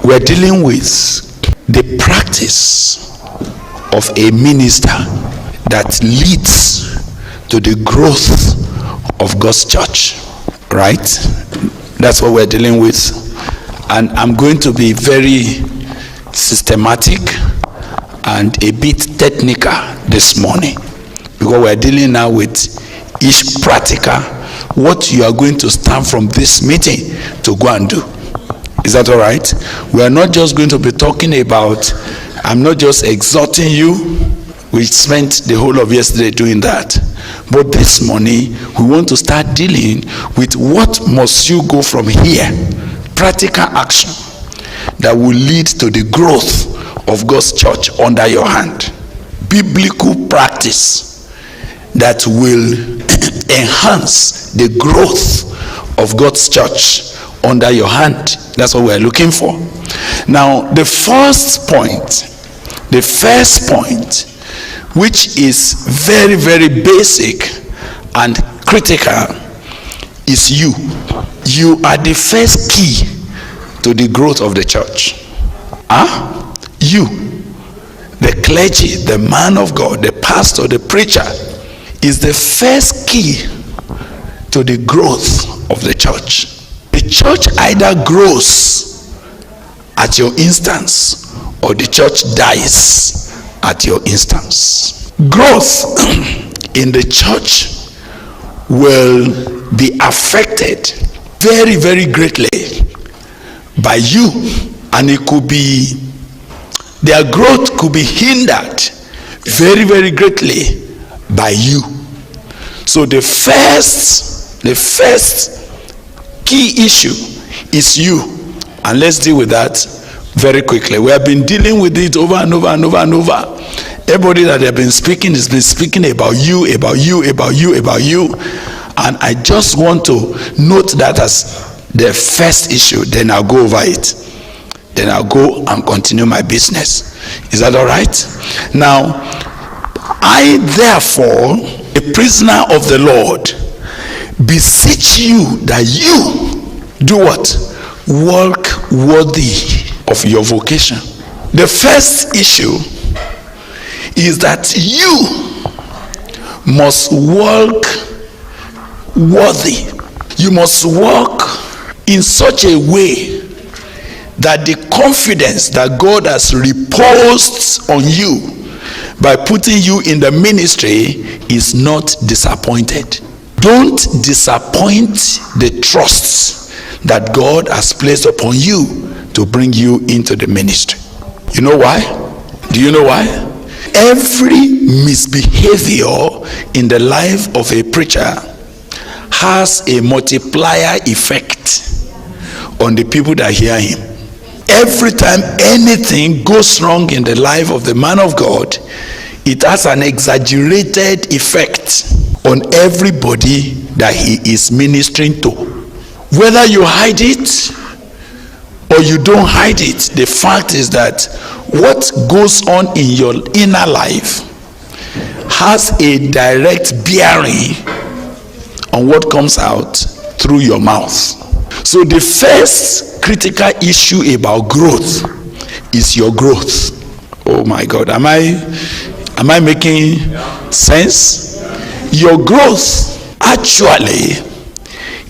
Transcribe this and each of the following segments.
we're dealing with the practice of a minister that leads to the growth of God's church, right? That's what we're dealing with. And I'm going to be very systematic and a bit technical this morning, because we're dealing now with each practical, what you are going to stand from this meeting to go and do. Is that all right? We are not just going to be talking about, I'm not just exhorting you. We spent the whole of yesterday doing that. But this morning, we want to start dealing with what must you go from here. Practical action that will lead to the growth of God's church under your hand. Biblical practice that will enhance the growth of God's church under your hand. That's what we're looking for. Now, the first point, which is very, very basic and critical, is you. You are the first key to the growth of the church. You, the clergy, the man of God, the pastor, the preacher, is the first key to the growth of the church. The church either grows at your instance, or the church dies at your instance. Growth in the church will be affected very, very greatly by you, and their growth could be hindered very, very greatly by you. So the first key issue is you, and let's deal with that very quickly. We have been dealing with it over and over and over and over. Everybody that have been speaking has been speaking about you, and I just want to note that as the first issue. Then I'll go over it. Then I'll go and continue my business. Is that all right? Now, I therefore, a prisoner of the Lord, beseech you that you do what? Walk worthy of your vocation. The first issue is that you must walk worthy. You must walk in such a way that the confidence that God has reposed on you by putting you in the ministry is not disappointed. Don't disappoint the trusts that God has placed upon you to bring you into the ministry. You know why? Do you know why? Every misbehavior in the life of a preacher has a multiplier effect on the people that hear him. Every time anything goes wrong in the life of the man of God, it has an exaggerated effect on everybody that he is ministering to. Whether you hide it or you don't hide it, the fact is that what goes on in your inner life has a direct bearing on what comes out through your mouth. So the first critical issue about growth is your growth. Oh my God, am I making sense? Your growth actually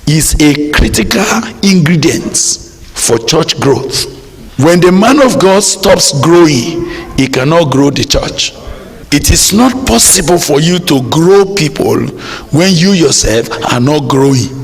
is a critical ingredient for church growth. When the man of God stops growing, he cannot grow the church. It is not possible for you to grow people when you yourself are not growing.